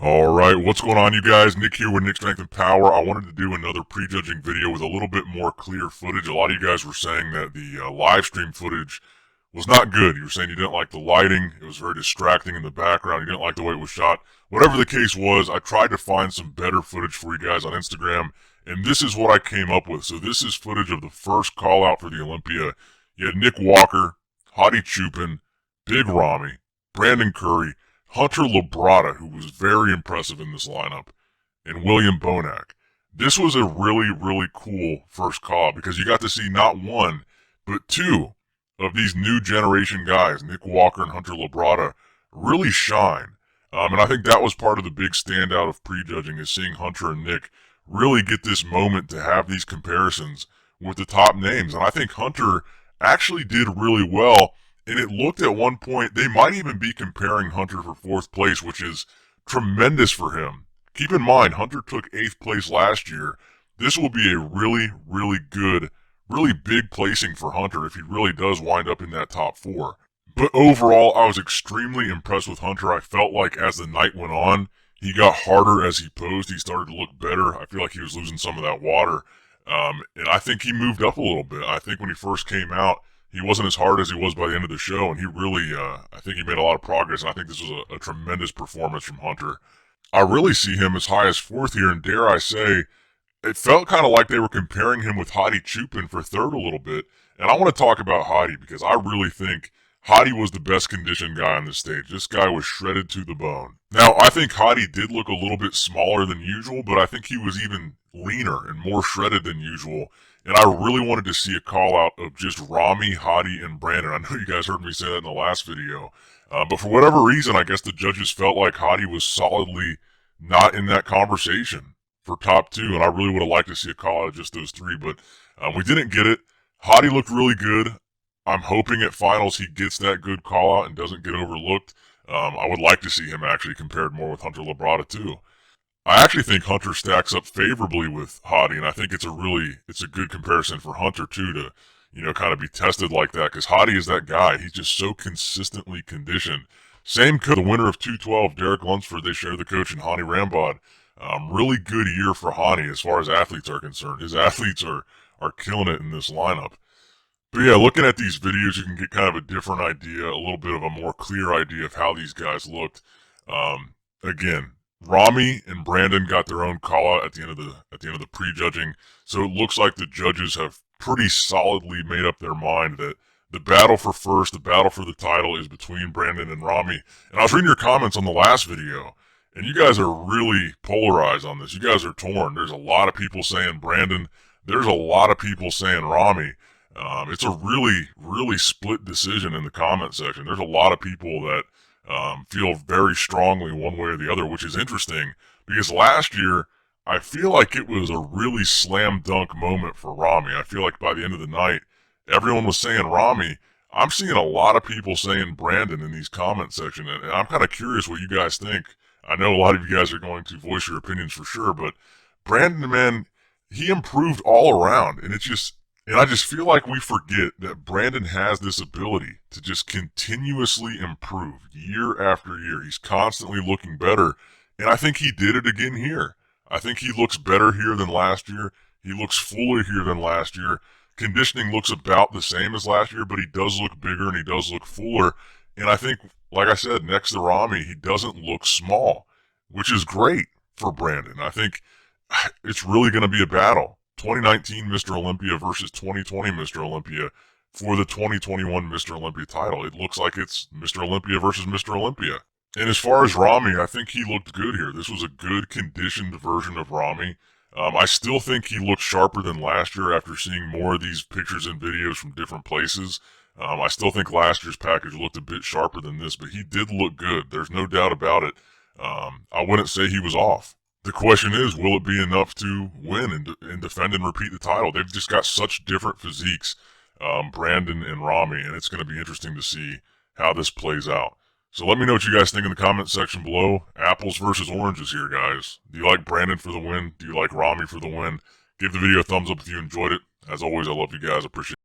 Alright, what's going on you guys? Nick here with Nick Strength and Power. I wanted to do another prejudging video with a little bit more clear footage. A lot of you guys were saying that the live stream footage was not good. You were saying you didn't like the lighting, it was very distracting in the background, you didn't like the way it was shot. Whatever the case was, I tried to find some better footage for you guys on Instagram, and this is what I came up with. So this is footage of the first call out for the Olympia. You had Nick Walker, Hadi Chupin, Big Rami, Brandon Curry, Hunter Labrada, who was very impressive in this lineup, and William Bonac. This was a really cool first call because you got to see not one, but two of these new generation guys, Nick Walker and Hunter Labrada, really shine. And I think that was part of the big standout of prejudging, is seeing Hunter and Nick really get this moment to have these comparisons with the top names. And I think Hunter actually did really well. And it looked at one point, they might even be comparing Hunter for 4th place, which is tremendous for him. Keep in mind, Hunter took 8th place last year. This will be a really good, really big placing for Hunter if he really does wind up in that top 4. But overall, I was extremely impressed with Hunter. I felt like as the night went on, he got harder as he posed. He started to look better. I feel like he was losing some of that water. And I think he moved up a little bit. I think when he first came out, he wasn't as hard as he was by the end of the show, and he really, I think he made a lot of progress, and I think this was a tremendous performance from Hunter. I really see him as high as 4th here, and dare I say, it felt kind of like they were comparing him with Hadi Chupin for 3rd a little bit, and I want to talk about Hadi because I really think Hadi was the best conditioned guy on this stage. This guy was shredded to the bone. Now, I think Hadi did look a little bit smaller than usual, but I think he was even leaner and more shredded than usual. And I really wanted to see a call out of just Rami, Hadi, and Brandon. I know you guys heard me say that in the last video. But for whatever reason, I guess the judges felt like Hadi was solidly not in that conversation for top 2. And I really would have liked to see a call out of just those 3. But we didn't get it. Hadi looked really good. I'm hoping at finals he gets that good call out and doesn't get overlooked. I would like to see him actually compared more with Hunter Labrada too. I actually think Hunter stacks up favorably with Hadi, and I think it's a good comparison for Hunter too to, kind of be tested like that, because Hadi is that guy. He's just so consistently conditioned. Same could the winner of 212, Derek Lunsford. They share the coach, and Hani Rambod. Really good year for Hani as far as athletes are concerned. His athletes are killing it in this lineup. But yeah, looking at these videos, you can get kind of a different idea, a little bit of a more clear idea of how these guys looked. Again, Rami and Brandon got their own call out at the end of the prejudging, so it looks like the judges have pretty solidly made up their mind that the battle for first, the battle for the title, is between Brandon and Rami. And I was reading your comments on the last video, and you guys are really polarized on this. You guys are torn. There's a lot of people saying Brandon. There's a lot of people saying Rami. It's a really split decision in the comment section. There's a lot of people that feel very strongly one way or the other, which is interesting because last year I feel like it was a really slam dunk moment for Rami. I feel like by the end of the night, everyone was saying Rami. I'm seeing a lot of people saying Brandon in these comment section, and I'm kind of curious what you guys think. I know a lot of you guys are going to voice your opinions for sure, but Brandon, man, he improved all around, and I just feel like we forget that Brandon has this ability to just continuously improve year after year. He's constantly looking better, and I think he did it again here. I think he looks better here than last year. He looks fuller here than last year. Conditioning looks about the same as last year, but he does look bigger and he does look fuller. And I think, like I said, next to Rami, he doesn't look small, which is great for Brandon. I think it's really going to be a battle. 2019 Mr. Olympia versus 2020 Mr. Olympia for the 2021 Mr. Olympia title. It looks like it's Mr. Olympia versus Mr. Olympia. And as far as Rami, I think he looked good here. This was a good conditioned version of Rami. I still think he looked sharper than last year after seeing more of these pictures and videos from different places. I still think last year's package looked a bit sharper than this, but he did look good. There's no doubt about it. I wouldn't say he was off. The question is, will it be enough to win and defend and repeat the title? They've just got such different physiques, Brandon and Rami, and it's going to be interesting to see how this plays out. So let me know what you guys think in the comment section below. Apples versus oranges here, guys. Do you like Brandon for the win? Do you like Rami for the win? Give the video a thumbs up if you enjoyed it. As always, I love you guys. Appreciate it.